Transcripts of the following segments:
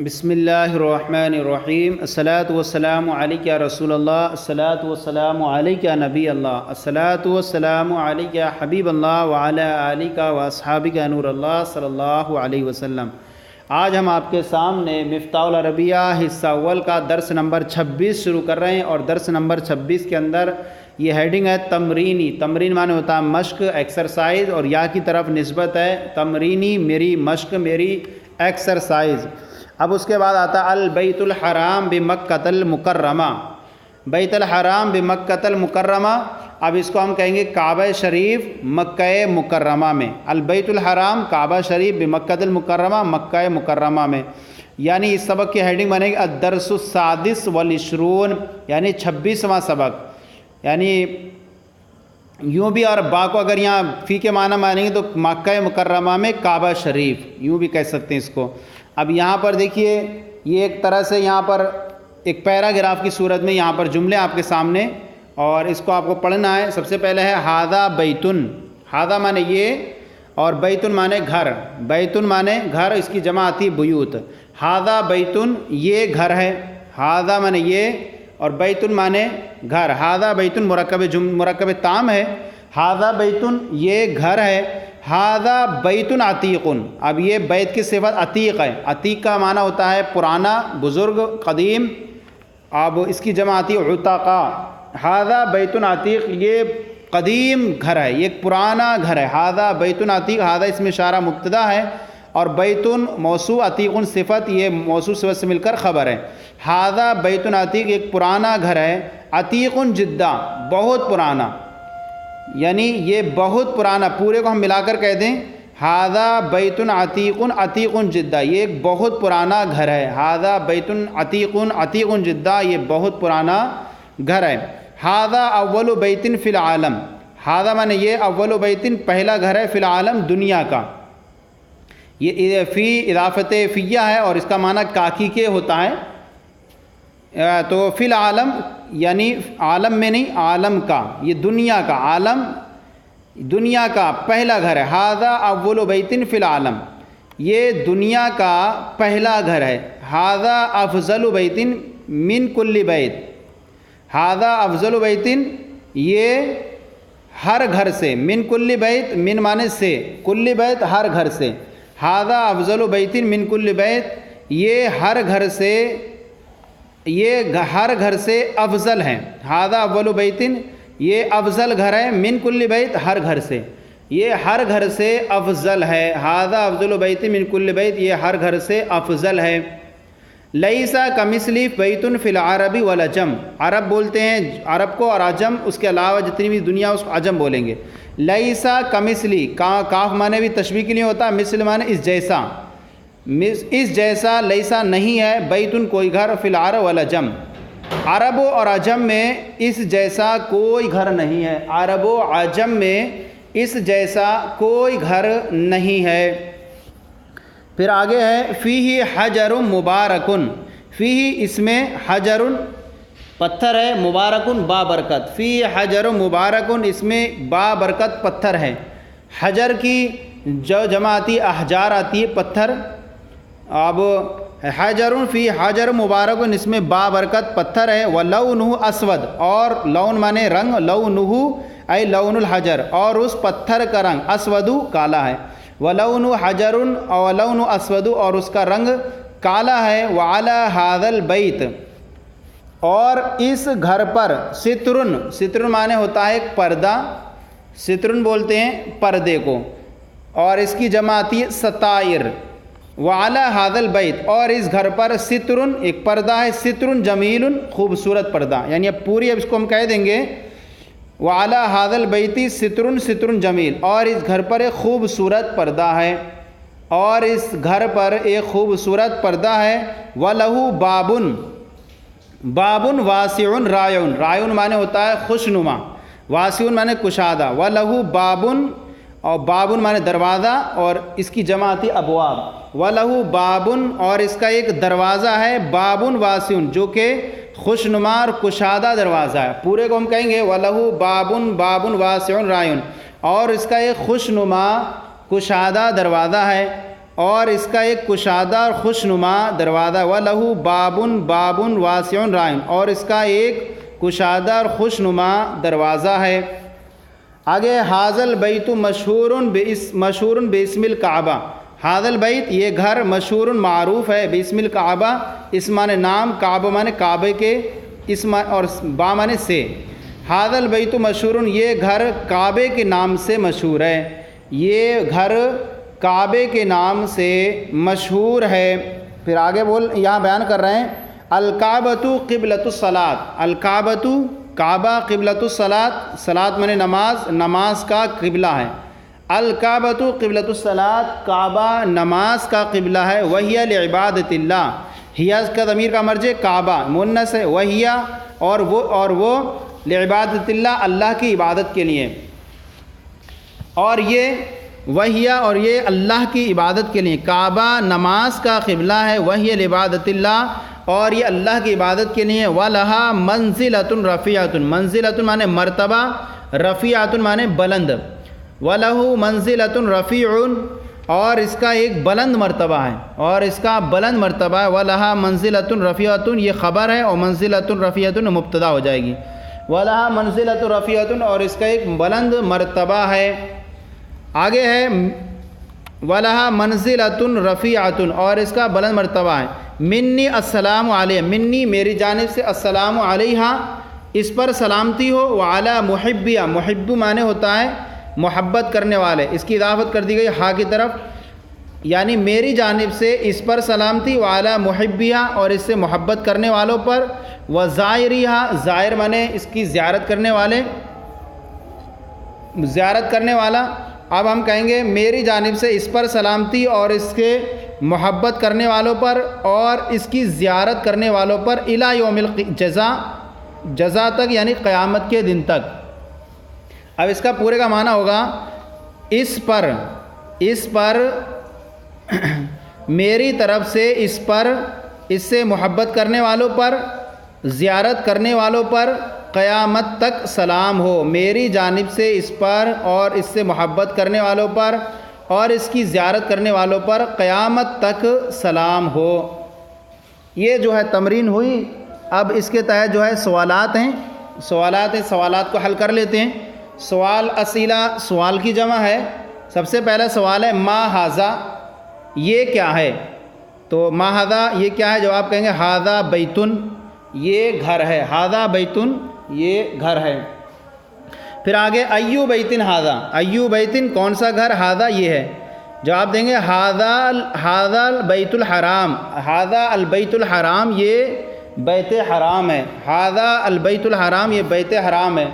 بسم اللہ الرحمن الرحیم الصلاۃ والسلام علیک یا رسول اللہ الصلاۃ والسلام علیک یا نبی اللہ الصلاۃ والسلام علیک یا حبیب اللہ وعلی آلک و اصحابک نور اللہ صلی اللہ علیہ وسلم۔ آج ہم آپ کے سامنے مفتاح العربیہ حصہ اول کا درس نمبر 26 شروع کر رہے ہیں، اور درس نمبر 26 کے اندر یہ ہیڈنگ ہے تمرینی۔ تمرین معنی ہوتا ہے مشق، ایکسرسائز، اور یا کی طرف نسبت ہے تمرینی، میری مشق، میری ایکسرسائز۔ اب اس کے بعد آتا البیت الحرام بمکۃ المکرمہ، بیت الحرام بمکۃ المکرمہ۔ اب اس کو ہم کہیں گے کعبہ شریف مکہ مکرمہ میں، البیت الحرام کعبہ شریف بمکۃ المکرمہ مکہ مکرمہ میں۔ یعنی اس سبق کی ہیڈنگ بنے گی الدرس السادس والعشرون، یعنی 26واں سبق۔ یعنی یوں بھی، اور با کو اگر یہاں فی کے معنی مانیں گے تو مکہ مکرمہ میں کعبہ شریف، یوں بھی کہہ سکتے ہیں اس کو۔ اب یہاں پر دیکھیے، یہ ایک طرح سے یہاں پر ایک پیراگراف کی صورت میں یہاں پر جملے آپ کے سامنے، اور اس کو آپ کو پڑھنا ہے۔ سب سے پہلے ہے ھذا بیتن، ھذا مانے یہ، اور بیتن مانے گھر، بیتن مانے گھر، اس کی جمع آتی بیوت۔ ھذا بیتن یہ گھر ہے، ھذا مانے یہ، اور بیتن مانے گھر۔ ھذا بیتن مرکب تام ہے، ھذا بیتن یہ گھر ہے، ھذا بیت عتیق۔ اب یہ بیت کی صفت عتیق ہے، عتیق کا معنی ہوتا ہے پرانا، بزرگ، قدیم۔ اب اس کی جمع آتی ہے عتقا۔ ھذا بیت عتیق یہ قدیم گھر ہے، یہ ایک پرانا گھر ہے۔ ھذا بیت عتیق، ھذا اس میں اشارہ مبتدا ہے، اور بیتن موصوف، عتیق صفت، یہ موصوف صفت سے مل کر خبر ہے۔ ھذا بیت عتیق ایک پرانا گھر ہے، عتیق جدہ بہت پرانا، یعنی یہ بہت پرانا، پورے کو ہم ملا کر کہہ دیں ھذا بیت عتیق عتیق جدہ، یہ ایک بہت پرانا گھر ہے۔ ھذا بیت عتیق عتیق جدہ، یہ بہت پرانا گھر ہے۔ ھذا اول بیت فی العالم، ھذا مانے یہ، اول بیت پہلا گھر ہے، فی العالم دنیا کا۔ یہ فی اضافت فیہ ہے، اور اس کا معنی کاکی کے ہوتا ہے، تو فی العالم یعنی عالم میں نہیں، عالم کا، یہ دنیا کا، عالم دنیا کا پہلا گھر ہے۔ ھذا اول بیت فی العالم، یہ دنیا کا پہلا گھر ہے۔ ھذا افضل بیت من کل بیت، ھذا افضل بیت یہ ہر گھر سے، من کل بیت، من مانے سے، کل بیت ہر گھر سے۔ ھذا افضل بیت من کل بیت، یہ ہر گھر سے، یہ ہر گھر سے افضل ہے۔ ھذا اول بیت یہ افضل گھر ہے، من کل بیت ہر گھر سے، یہ ہر گھر سے افضل ہے۔ ھذا افضل بیت من کل بیت، یہ ہر گھر سے افضل ہے۔ لیس کمثلی بیت فی العرب والعجم، عرب بولتے ہیں عرب کو، اور عجم اس کے علاوہ جتنی بھی دنیا اس کو عجم بولیں گے۔ لیس کمثلی، کاف معنی بھی تشبیہ کے لیے ہوتا ہے، مثل معنی اس جیسا، اس جیسا، لیسا نہیں ہے، بیتن کوئی گھر، فی العرب والعجم، عرب اور عجم میں اس جیسا کوئی گھر نہیں ہے، عرب و عجم میں اس جیسا کوئی گھر نہیں ہے۔ پھر آگے ہے فیہ حجر مبارکن، فیہ اس میں حجر پتھر ہے، مبارکن بابرکت، فیہ حجر مبارکن اس میں بابرکت پتھر ہے۔ حجر کی جو جمع آتی احجار آتی ہے پتھر۔ اب حجر فی حجر مبارک، اس میں بابرکت پتھر ہے۔ ولونہ اسود، اور لون مانے رنگ، لونہ ای لون الحجر، اور اس پتھر کا رنگ، اسود کالا ہے۔ ولون حجر اور لون اسود، اور اس کا رنگ کالا ہے۔ وعلی ھذا البیت، اور اس گھر پر سترن، سترن مانے ہوتا ہے ایک پردہ، سترن بولتے ہیں پردے کو، اور اس کی جمع آتی ہے ستائر۔ وعلی ھذا البیت، اور اس گھر پر سترن ایک پردہ ہے، سترن جمیل خوبصورت پردہ، یعنی اب پوری اب اس کو ہم کہہ دیں گے وعلی ھذا البیت سترن سترن جمیل، اور اس گھر پر ایک خوبصورت پردہ ہے، اور اس گھر پر ایک خوبصورت پردہ ہے۔ وَلَهُ بابن، بابن واسع رایون، رایون معنی ہوتا ہے خوشنما، واسع معنی کشادہ۔ وَلَهُ بابن، اور بابن معنی دروازہ، اور اس کی جمع آتی ابواب۔ وَلَهُ بابن، اور اس کا ایک دروازہ ہے، بابن واسع جو کہ خوشنما اور کشادہ دروازہ ہے۔ پورے کو ہم کہیں گے وَلَهُ بابن بابن واسع رایون، اور اس کا ایک خوشنما کشادہ دروازہ ہے۔ اور اس کا ایک کشادہ اور خوش نما دروازہ، وَلَهُ بابٌ بابٌ واسع رائن، اور اس کا ایک کشادہ اور خوش نما دروازہ ہے۔ آگے حاضر البیت مشہور باسم الکعبہ، حاضر البیت یہ گھر مشہور معروف ہے، باسم الکعبہ اس معنی نام، کعبہ معنی کعبے کے، اسم اور با معنی سے، حاضر البیت مشہور یہ گھر کعبے کے نام سے مشہور ہے، یہ گھر کعبے کے نام سے مشہور ہے۔ پھر آگے یہاں بیان کر رہے ہیں الکعبۃ قبلۃ الصلاۃ، الکعبۃ کعبہ، قبلۃ الصلاۃ صلاۃ معنی نماز، نماز کا قبلہ ہے، الکعبۃ قبلۃ الصلاۃ کعبہ نماز کا قبلہ ہے، وہی لعبادۃ اللہ، ہیا کا ضمیر کا مرجع کعبہ مؤنث ہے، وہی اور وہ لعبادۃ اللہ اللہ کی عبادت کے لیے، اور یہ وہی اور یہ اللہ کی عبادت کے لیے، کعبہ نماز کا قبلہ ہے، وہی لعبادۃ اللہ اور یہ اللہ کی عبادت کے لیے، وَلَهَا مَنزِلَةٌ رَفِيعَةٌ، منزلۃ معنی مرتبہ، رفیعۃ معنی بلند، وَلَهُ مَنزِلَةٌ رَفِيعٌ اور اس کا ایک بلند مرتبہ ہے، اور اس کا بلند مرتبہ ہے، وَلَهَا مَنزِلَةٌ رَفِيعَةٌ یہ خبر ہے اور منزلۃ رفیعۃ مبتدا ہو جائے گی، وَلَهَا مَنزِلَةٌ رَفِيعَةٌ اور اس کا ایک بلند مرتبہ ہے۔ آگے ہے وَلَهَا مَنزِلَةٌ رَفِيعَةٌ اور اس کا بلند مرتبہ ہے، منی السلام علیہ، منی میری جانب سے، السلام علیہا اس پر سلامتی ہو، وعلی محبیہ، محب معنی ہوتا ہے محبت کرنے والے، اس کی اضافت کر دی گئی ہا کی طرف، یعنی میری جانب سے اس پر سلامتی، وعلی محبیہ اور اس سے محبت کرنے والوں پر، وزائریہا زائر معنی اس کی زیارت کرنے والے، زیارت کرنے والا، اب ہم کہیں گے میری جانب سے اس پر سلامتی اور اس کے محبت کرنے والوں پر اور اس کی زیارت کرنے والوں پر، الی یوم جزا تک یعنی قیامت کے دن تک۔ اب اس کا پورے کا معنی ہوگا اس پر میری طرف سے اس سے محبت کرنے والوں پر، زیارت کرنے والوں پر قیامت تک سلام ہو، میری جانب سے اس پر اور اس سے محبت کرنے والوں پر اور اس کی زیارت کرنے والوں پر قیامت تک سلام ہو۔ یہ جو ہے تمرین ہوئی۔ اب اس کے تحت جو ہے سوالات ہیں، سوالات کو حل کر لیتے ہیں۔ سوال اسئلہ سوال کی جمع ہے۔ سب سے پہلا سوال ہے ما ھذا، یہ کیا ہے؟ تو ما ھذا یہ کیا ہے؟ جواب کہیں گے ھذا بیتن، یہ گھر ہے، ھذا بیتن یہ گھر ہے۔ پھر آگے ایو بیتن ھذا، ایو بیتن کون سا گھر، ھذا یہ ہے، جواب دیں گے ھذا البیت الحرام، ھذا البیت الحرام یہ بیت حرام ہے، ھذا البیت الحرام یہ بیت حرام ہے۔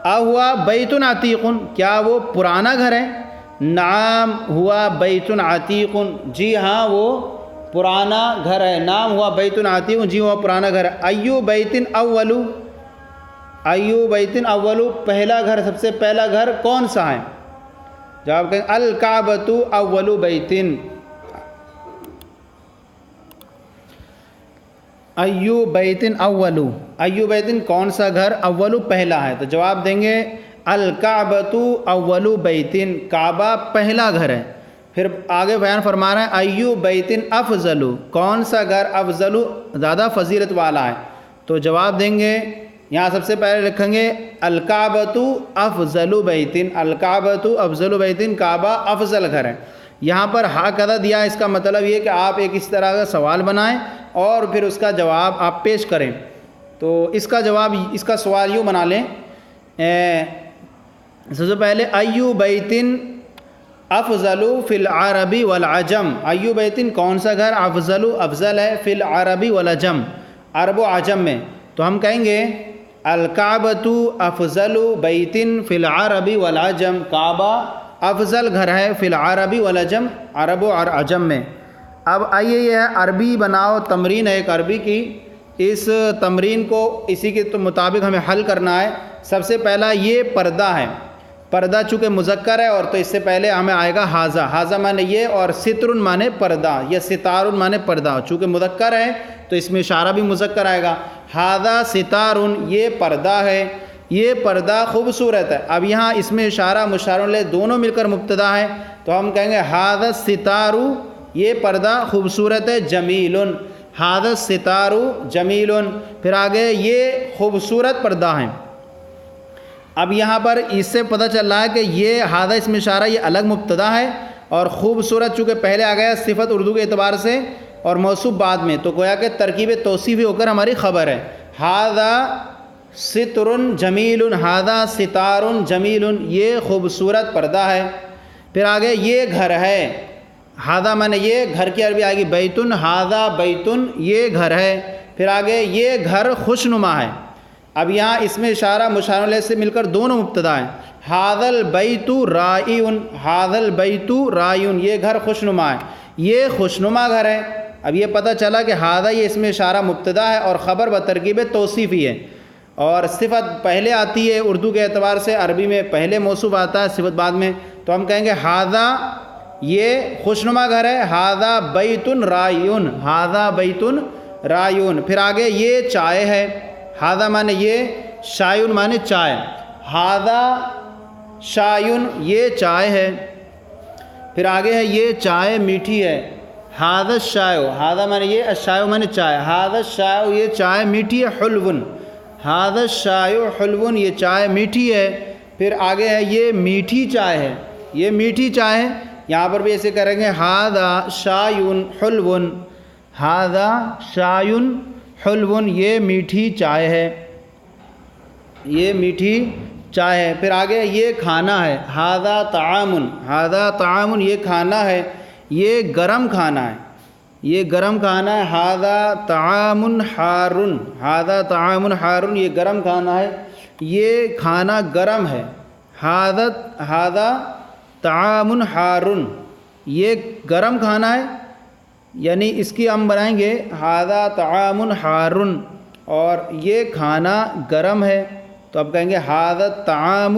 ہوا بیت عتیق، کیا وہ پرانا گھر ہے؟ نعم ہوا بیت عتیق، جی ہاں وہ پرانا گھر ہے۔ نام ہوا بیت عتیق، جی وہ پرانا گھر ہے۔ ایو بیتن اولو، ایو بیتن اولو پہلا گھر، سب سے پہلا گھر کون سا ہے؟ جواب کہیں الکعبۃ اول بیتن، ایو بیتن اولو، ایو بیتن کون سا گھر، اولو پہلا ہے، تو جواب دیں گے الکعبۃ اول بیتن، کعبہ پہلا گھر ہے۔ پھر آگے بیان فرما رہے ہیں ایو بیتن افضل، کون سا گھر افضل زیادہ فضیلت والا ہے، تو جواب دیں گے یہاں سب سے پہلے لکھیں گے الکعبۃ افضل بیتن، الکعبۃ افضل بیتن کعبہ افضل گھر ہے۔ یہاں پر ہا قضا دیا، اس کا مطلب یہ کہ آپ ایک اس طرح کا سوال بنائیں اور پھر اس کا جواب آپ پیش کریں۔ تو اس کا جواب، اس کا سوال یوں بنا لیں، سب سے پہلے ایو بیتن افضل فی العربی والعجم، ایو بیتن کون سا گھر افضل ہے فی العربی والعجم، عرب و عجم میں، تو ہم کہیں گے الکعبۃ افضل بیتن فی العربی والعجم، کعبہ افضل گھر ہے فی العربی والعجم، عرب و عجم میں۔ اب آئیے یہ ہے عربی بناؤ تمرین ہے ایک عربی کی، اس تمرین کو اسی کے مطابق ہمیں حل کرنا ہے۔ سب سے پہلا یہ پردہ ہے، پردہ چونکہ مذکر ہے اور تو اس سے پہلے ہمیں آئے گا ھذا، ھذا مانے یہ، اور ستر مانے پردہ یا ستار مانے پردہ، چونکہ مذکر ہے تو اس میں اشارہ بھی مذکر آئے گا۔ ھذا ستار یہ پردہ ہے، یہ پردہ خوبصورت ہے۔ اب یہاں اس میں اشارہ مشار الیہ دونوں مل کر مبتدا ہے، تو ہم کہیں گے ھذا الستار یہ پردہ خوبصورت ہے، جمیلن، ھذا الستار جمیلن، پھر آگے یہ خوبصورت پردہ ہیں۔ اب یہاں پر اس سے پتہ چل رہا ہے کہ یہ ھذا اسم اشارہ یہ الگ مبتدا ہے، اور خوبصورت چونکہ پہلے آ گیا صفت اردو کے اعتبار سے اور موصوف بعد میں، تو گویا کہ ترکیب توصیفی ہو کر ہماری خبر ہے۔ ھذا ستر جمیل، ھذا ستار جمیل، یہ خوبصورت پردہ ہے۔ پھر آگے یہ گھر ہے، ھذا مانے یہ گھر کی عربی آئے گی بیتن، ھذا بیتن یہ گھر ہے۔ پھر آگے یہ گھر خوشنما ہے۔ اب یہاں اس میں اشارہ مشار الیہ سے مل کر دونوں مبتدا ہیں۔ ھذا البیت رائع، ھذا البیت رائع، یہ گھر خوشنما ہے، یہ خوشنما گھر ہے۔ اب یہ پتہ چلا کہ ھذا یہ اس میں اشارہ مبتدا ہے اور خبر بترکیب توصیفی ہے، اور صفت پہلے آتی ہے اردو کے اعتبار سے، عربی میں پہلے موصوف آتا ہے صفت بعد میں، تو ہم کہیں گے ھذا یہ خوشنما گھر ہے، ھذا بیت رائع، ھذا بیت رائع۔ پھر آگے یہ چائے ہے، ھذا مانے یہ، شائع مانے چائے، ھذا شائع یہ چائے ہے۔ پھر آگے ہے یہ چائے میٹھی ہے، ھذا الشائع، ھذا مانے یہ، الشائع مانے چائے، ھذا الشائع یہ چائے میٹھی ہے، حلون، ھذا الشائع حلون یہ چائے میٹھی ہے۔ پھر آگے ہے یہ میٹھی چائے ہے، یہ میٹھی چائے ہے، یہاں پر بھی ایسے کریں گے ھذا شائع حلون، ھذا شائع حلون یہ میٹھی چائے ہے، یہ میٹھی چائے ہے۔ پھر آگے یہ کھانا ہے، ھذا طعام، ھذا طعام یہ کھانا ہے، یہ گرم کھانا ہے، یہ گرم کھانا ہے، ھذا طعام حار، ھذا طعام حار یہ گرم کھانا ہے، یہ کھانا گرم ہے، ھذا طعام حار یہ گرم کھانا ہے، یعنی اس کی ہم بنائیں گے ھذا طعام حار اور یہ کھانا گرم ہے، تو اب کہیں گے ھذا الطعام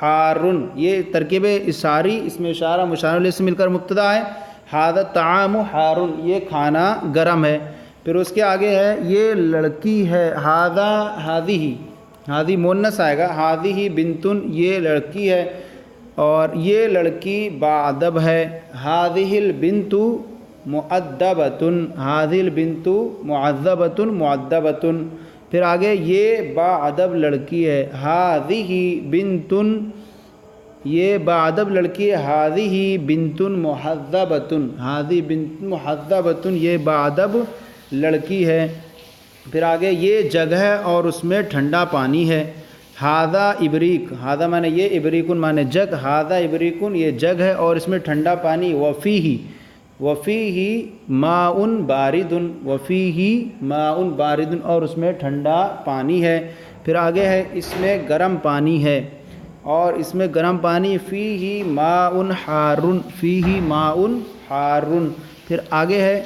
حار، یہ ترکیب اشاری اس میں اشارہ مشار الیہ سے مل کر مبتدا ہے، ھذا الطعام حار یہ کھانا گرم ہے۔ پھر اس کے آگے ہے یہ لڑکی ہے، ھذا ھذہ، ھذہ مؤنث آئے گا، ھذہ بنتن یہ لڑکی ہے اور یہ لڑکی باادب ہے، ھذہ البنت مؤدبۃ، ھذہ البنت معذبۃ مؤدبۃ۔ پھر آگے یہ باادب لڑکی ہے، ھذہ بنت یہ باادب لڑکی ہے، ھذہ بنت مہذبۃ، ھذہ بنت مہذبۃ یہ باادب لڑکی ہے۔ پھر آگے یہ جگ ہے اور اس میں ٹھنڈا پانی ہے، ھذا ابریق، ھذا مانے یہ، ابریق مانے جگ، ھذا ابریق یہ جگ ہے اور اس میں ٹھنڈا پانی، وفیہ ماء بارد، وفیہ ماء بارد اور اس میں ٹھنڈا پانی ہے۔ پھر آگے ہے اس میں گرم پانی ہے اور اس میں گرم پانی، فیہ ماء حار، فیہ ماء حار۔ پھر آگے ہے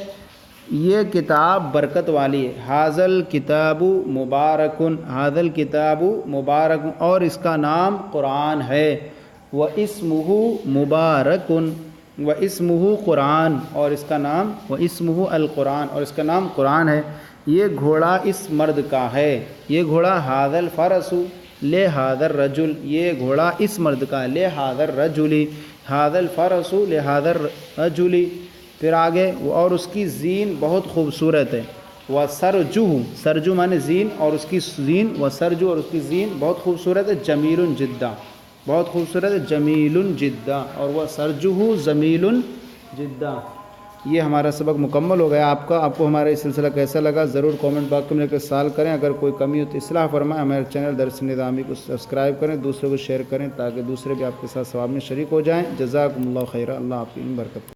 یہ کتاب برکت والی ہے، ھذا الکتاب مبارک، ھذا الکتاب مبارک اور اس کا نام قرآن ہے، واسمہ مبارک، واسمہ قرآن اور اس کا نام، واسمہ القرآن اور اس کا نام قرآن ہے۔ یہ گھوڑا اس مرد کا ہے، یہ گھوڑا، ھذا الفرس لھذا الرجل یہ گھوڑا اس مرد کا ہے، لھذا الرجل، ھذا الفرس لھذا الرجل۔ پھر آگے اور اس کی زین بہت خوبصورت ہے، وسرجہ، سرجو مانے زین اور اس کی زین، وسرجہ اور اس کی زین بہت خوبصورت ہے، جمیل جدا بہت خوبصورت ہے، جمیل جدا اور وسرجہ جمیل جدا۔ یہ ہمارا سبق مکمل ہو گیا آپ کا۔ آپ کو ہمارا یہ سلسلہ کیسا لگا ضرور کومنٹ باکس میں لے کر سوال کریں، اگر کوئی کمی ہو تو اصلاح فرمائیں۔ ہمارے چینل درس نظامی کو سبسکرائب کریں، دوسرے کو شیئر کریں تاکہ دوسرے بھی آپ کے ساتھ ثواب میں شریک ہو جائیں۔ جزاکم اللہ خیرہ، اللہ آپ کی برکت۔